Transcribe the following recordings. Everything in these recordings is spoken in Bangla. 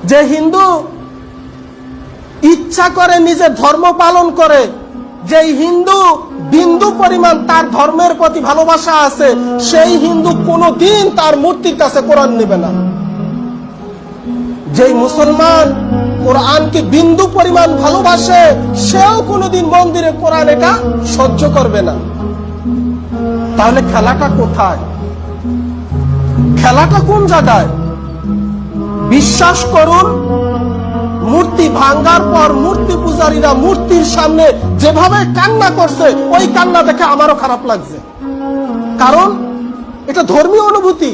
যে হিন্দু ইচ্ছা করে নিজের ধর্ম পালন করে, যে হিন্দু বিন্দু পরিমাণ তার ধর্মের প্রতি ভালোবাসা আছে, সেই হিন্দু কোনোদিন তার মূর্তির কাছে কোরআন নেবে না। যে মুসলমান কোরআনকে বিন্দু পরিমাণ ভালোবাসে, সেও কোনোদিন মন্দিরে কোরআন এটা সহ্য করবে না। তাহলে খেলাটা কোথায়? খেলাটা কোন জায়গায়? বিশ্বাস করুন, মূর্তি ভাঙ্গার পর মূর্তি পূজারীরা মূর্তির সামনে যেভাবে কান্না করছে, ওই কান্না দেখে আমারও খারাপ লাগছে। কারণ এটা ধর্মীয় অনুভূতি।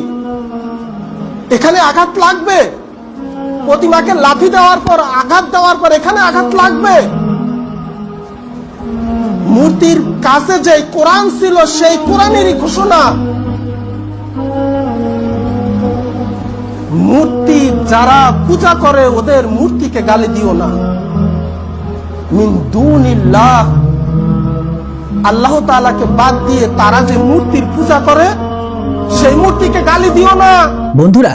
এখানে আঘাত লাগবে, প্রতিমাকে লাথি দেওয়ার পর, আঘাত দেওয়ার পর এখানে আঘাত লাগবে। মূর্তির কাছে যে কোরআন ছিল, সেই কোরআনেরই ঘোষণা। মূর্তি যারা পূজা করে, ওদের মূর্তিকে গালি দিও না। মিন দুনিল্লাহ, আল্লাহ তাআলাকে বাদ দিয়ে তারা যে মূর্তির পূজা করে, সেই মূর্তিকে গালি দিও না। বন্ধুরা,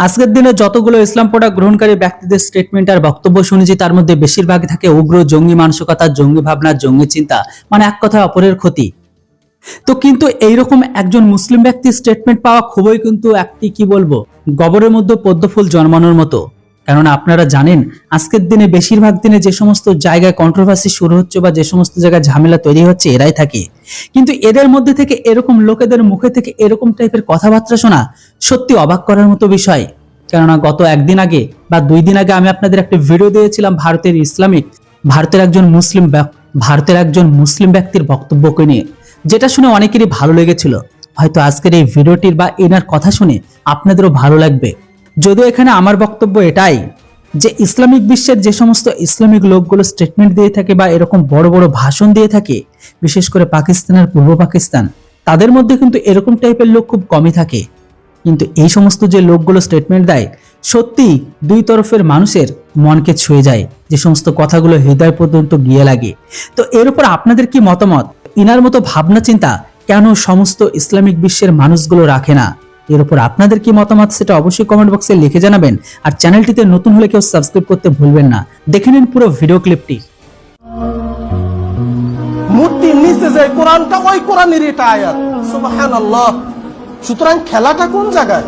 আজকের দিনে যতগুলো ইসলাম পড়া গ্রহণকারী ব্যক্তিদের স্টেটমেন্ট আর বক্তব্য শুনেছি, তার মধ্যে বেশিরভাগই থাকে উগ্র জঙ্গি মানসিকতা, জঙ্গি ভাবনা, জঙ্গি চিন্তা, মানে এক কথায় অপরের ক্ষতি। তো কিন্তু এইরকম একজন মুসলিম ব্যক্তির স্টেটমেন্ট পাওয়া খুবই কিন্তু একটি কি বলবো, গবরের মধ্যে পদ্মফুল জন্মানোর মতো। কেননা আপনারা জানেন, আজকের দিনে বেশিরভাগ দিনে যে সমস্ত জায়গায় কন্ট্রোভার্সি শুরু হচ্ছে বা যে সমস্ত জায়গায় ঝামেলা তৈরি হচ্ছে, এরাই থাকে। কিন্তু এদের মধ্যে থেকে এরকম লোকেদের মুখে থেকে এরকম টাইপের কথাবার্তা শোনা সত্যি অবাক করার মতো বিষয়। কেননা গত একদিন আগে বা 2 দিন আগে আমি আপনাদের একটা ভিডিও দিয়েছিলাম ভারতের একজন মুসলিম ব্যক্তির বক্তব্যকে নিয়ে, যেটা শুনে অনেকেরই ভালো লেগেছিল। হয়তো আজকের এই ভিডিওটির বা এনার কথা শুনে আপনাদেরও ভালো লাগবে। যদিও এখানে আমার বক্তব্য এটাই যে ইসলামিক বিশ্বের যে সমস্ত ইসলামিক লোকগুলো স্টেটমেন্ট দিয়ে থাকে বা এরকম বড় বড় ভাষণ দিয়ে থাকে, বিশেষ করে পাকিস্তান আর পূর্ব পাকিস্তান, তাদের মধ্যে কিন্তু এরকম টাইপের লোক খুব কমই থাকে। কিন্তু এই সমস্ত যে লোকগুলো স্টেটমেন্ট দেয়, সত্যি দুই তরফের মানুষের মনকে ছুঁয়ে যায়, যে সমস্ত কথাগুলো হৃদয় পর্যন্ত গিয়ে লাগে। তো এর উপর আপনাদের কি মতামত? ইনার মতো ভাবনা চিন্তা কেন সমস্ত ইসলামিক বিশ্বের মানুষগুলো রাখে না? এর উপর আপনাদের কি মতামত, সেটা অবশ্যই কমেন্ট বক্সে লিখে জানাবেন। আর চ্যানেলটিতে নতুন হলে কেউ সাবস্ক্রাইব করতে ভুলবেন না। দেখে নিন পুরো ভিডিও ক্লিপটি। মূর্তির নিচে যে কোরআনটা, ওই কোরআনের এটা আয়াত। সুবহানাল্লাহ। সুতরাং খেলাটা কোন জায়গায়?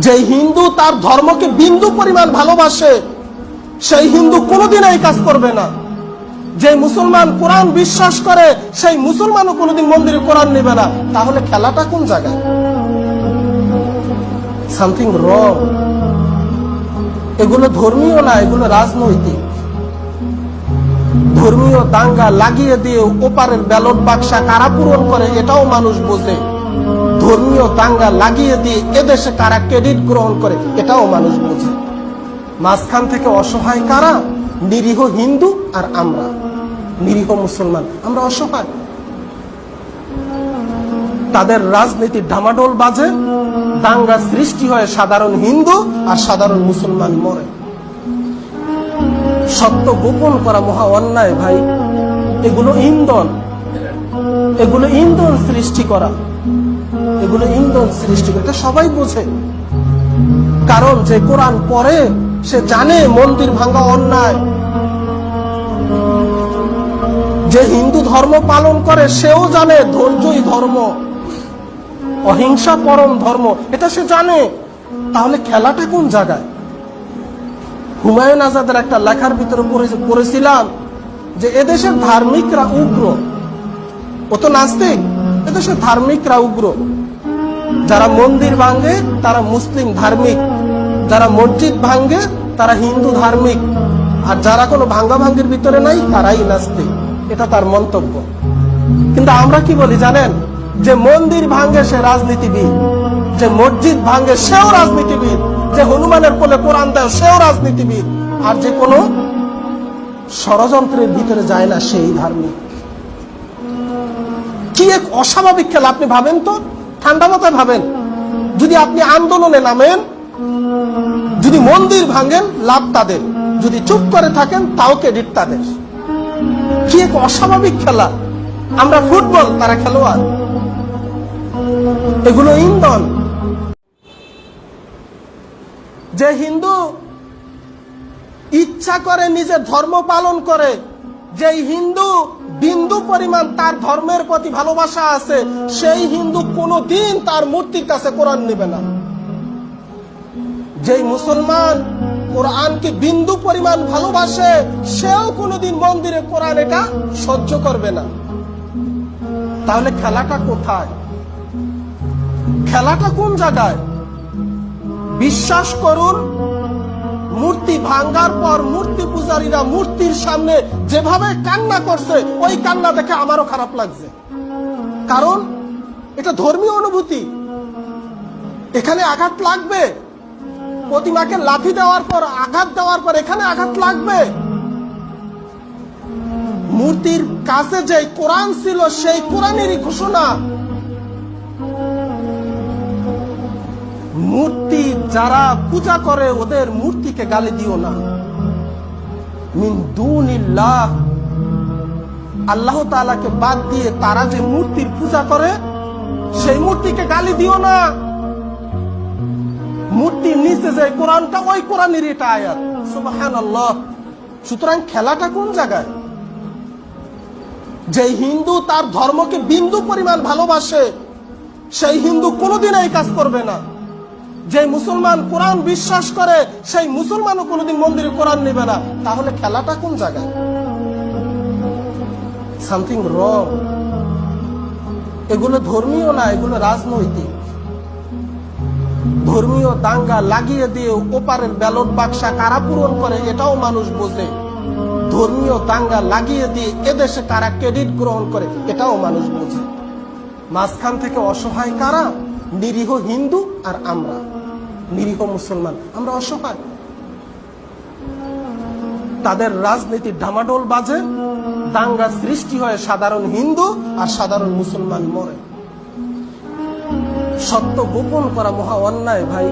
যে হিন্দু তার ধর্মকে বিন্দু পরিমাণ ভালোবাসে, সেই হিন্দু কোনোদিন এই কাজ করবে না। যে মুসলমান কোরআন বিশ্বাস করে, সেই মুসলমানও কোনোদিন মন্দিরে কোরআন নেবে না। তাহলে খেলাটা কোন জায়গায়? Something wrong. এগুলো ধর্মীয় না, এগুলো রাজনৈতিক। ধর্মীয় দাঙ্গা লাগিয়ে দিয়ে ওপারের ব্যালট বাক্সা কারা পূরণ করে, এটাও মানুষ বোঝে। ধর্মীয় দাঙ্গা লাগিয়ে দিয়ে এদেশে কারা ক্রেডিট গ্রহণ করে, এটাও মানুষ বোঝে। মাঝখান থেকে অসহায় কারা? নিরীহ হিন্দু আর আমরা নিরীহ মুসলমান, আমরা অসহায়। তাদের রাজনীতি ডামাডোল বাজে, দাঙ্গা সৃষ্টি হয়, সাধারণ হিন্দু আর সাধারণ মুসলমান মরে। সত্য গোপন করা মহা অন্যায় ভাই। এগুলো ইন্ধন সৃষ্টি করা, এটা সবাই বোঝে। কারণ যে কোরআন পড়ে সে জানে মন্দির ভাঙা অন্যায়। যে হিন্দু ধর্ম পালন করে সেও জানে ধৈর্যই ধর্ম, অহিংসা পরম ধর্ম, এটা সে জানে। তাহলে খেলাটা কোন জায়গায়? হুমায়ুন আজাদের একটা লেখার ভিতরে পড়েছিলাম যে এদেশের ধার্মিকরা উগ্র। ও তো নাস্তিক। এদেশের ধার্মিকরা উগ্র। যারা মন্দির ভাঙে তারা মুসলিম ধার্মিক, যারা মসজিদ ভাঙে তারা হিন্দু ধার্মিক, আর যারা কোনো ভাঙ্গাভাঙ্গির ভিতরে নাই তারাই নাস্তিক। এটা তার মন্তব্য। কিন্তু আমরা কি বলি জানেন? যে মন্দির ভাঙে সে রাজনীতিবিদ, যে মসজিদ ভাঙে সেও রাজনীতিবিদ, যে হনুমানের কোলে কোরআন দেয় সেও রাজনীতিবিদ, আর যে কোনো ষড়যন্ত্রের ভিতরে যায় না সেই ধার্মিক। কি এক অস্বাভাবিক খেলা! আপনি ভাবেন তো, ঠান্ডা মাথায় ভাবেন। যদি আপনি আন্দোলনে নামেন, যদি মন্দির ভাঙেন, লাভ তাদের, যদি চুপ করে থাকেন তাও ক্রেডিট তাদের। কি এক অস্বাভাবিক খেলা! আমরা ফুটবল, তারা খেলোয়াড়। এগুলো ইন্ধন। যে হিন্দু ইচ্ছা করে নিজের ধর্ম পালন করে, যেই হিন্দু বিন্দু পরিমাণ তার ধর্মের প্রতি ভালোবাসা আছে, সেই হিন্দু কোনোদিন তার মূর্তির কাছে কোরআন নেবে না। যেই মুসলমান কোরআনকে বিন্দু পরিমাণ ভালোবাসে, সেও কোনোদিন মন্দিরে কোরআন এটা সহ্য করবে না। তাহলে খেলাটা কোথায়? খেলাটা কোন জায়গায়? বিশ্বাস করুন, মূর্তি ভাঙ্গার পর মূর্তি পূজারীরা মূর্তির সামনে যেভাবে কান্না করছে, ওই কান্না দেখে আমারও খারাপ লাগছে। কারণ এটা ধর্মীয় অনুভূতি। এখানে আঘাত লাগবে, প্রতিমাকে লাথি দেওয়ার পর, আঘাত দেওয়ার পর এখানে আঘাত লাগবে। মূর্তির কাছে যে কোরআন ছিল, সেই কোরআনেরই ঘোষণা। মূর্তি যারা পূজা করে, ওদের মূর্তিকে গালি দিও না। মিন দুনিল্লাহ, আল্লাহ তাআলাকে বাদ দিয়ে তারা যে মূর্তির পূজা করে, সেই মূর্তিকে গালি দিও না। মূর্তির নিচে যে কোরআনটা, ওই কোরআনের এটা আয়াত। সুবহানাল্লাহ। সুতরাং খেলাটা কোন জায়গায়? যে হিন্দু তার ধর্মকে বিন্দু পরিমাণ ভালোবাসে, সেই হিন্দু কোনোদিন এই কাজ করবে না। যে মুসলমান কোরআন বিশ্বাস করে, সেই মুসলমানও কোনোদিন মন্দিরে কোরআন নেবে না। তাহলে খেলাটা কোন জায়গায়? Something wrong. এগুলো ধর্মীয় না, এগুলো রাজনৈতিক। ধর্মীয় দাঙ্গা লাগিয়ে দিয়ে ওপারের ব্যালট বাক্সা কারা পূরণ করে, এটাও মানুষ বোঝে। ধর্মীয় দাঙ্গা লাগিয়ে দিয়ে এদেশে কারা ক্রেডিট গ্রহণ করে, এটাও মানুষ বোঝে। মাঝখান থেকে অসহায় কারা? নিরীহ হিন্দু আর আমরা নিরীহ মুসলমান, আমরা অসহায়। তাদের রাজনীতির ডামাডোল বাজে, দাঙ্গা সৃষ্টি হয়, সাধারণ হিন্দু আর সাধারণ মুসলমান মরে। সত্য গোপন করা মহা অন্যায় ভাই।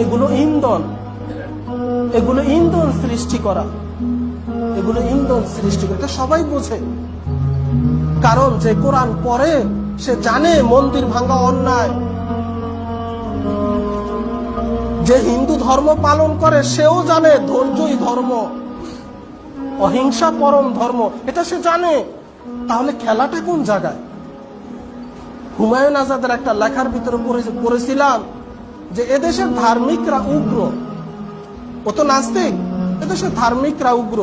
এগুলো ইন্ধন, এগুলো ইন্ধন সৃষ্টি করা, এগুলো ইন্ধন সৃষ্টি করে, এটা সবাই বোঝে। কারণ যে কোরআন পড়ে, সে জানে মন্দির ভাঙা অন্যায়। যে হিন্দু ধর্ম পালন করে, সেও জানে ধৈর্যই ধর্ম, অহিংসা পরম ধর্ম, এটা সে জানে। তাহলে খেলাটা কোন জায়গায়? হুমায়ুন আজাদের একটা লেখার ভিতরে পড়েছিলাম যে এদেশের ধার্মিকরা উগ্র। ও তো নাস্তিক। এদেশের ধার্মিকরা উগ্র।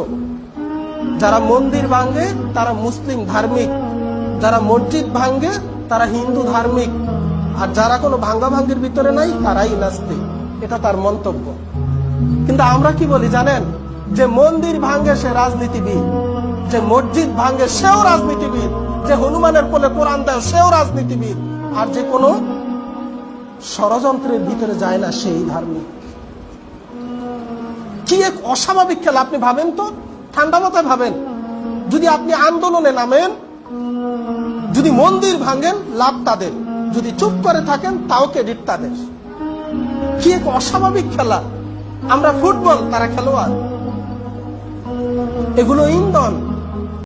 যারা মন্দির ভাঙ্গে তারা মুসলিম ধার্মিক, যারা মসজিদ ভাঙ্গে তারা হিন্দু ধার্মিক, আর যারা কোনো ভাঙ্গা ভাঙ্গির ভিতরে নাই তারাই নাস্তিক। এটা তার মন্তব্য। কিন্তু আমরা কি বলি জানেন? যে মন্দির ভাঙ্গে সে রাজনীতিবিদ, যে মসজিদ ভাঙ্গে সেও রাজনীতিবিদ, যে হনুমানের কোলে কোরআন দেয় সেও রাজনীতিবিদ, আর যে কোনো ষড়যন্ত্রের ভিতরে যায় না সেই ধার্মিক। কি এক অস্বাভাবিক খেলা! আপনি ভাবেন তো, ঠান্ডা মাথায় ভাবেন। যদি আপনি আন্দোলনে নামেন, যদি মন্দির ভাঙেন, লাভ তাদের, যদি চুপ করে থাকেন তাও ক্রেডিট তাদের। কি এক অস্বাভাবিক খেলা! আমরা ফুটবল, তারা খেলোয়াড়। এগুলো ইন্ধন।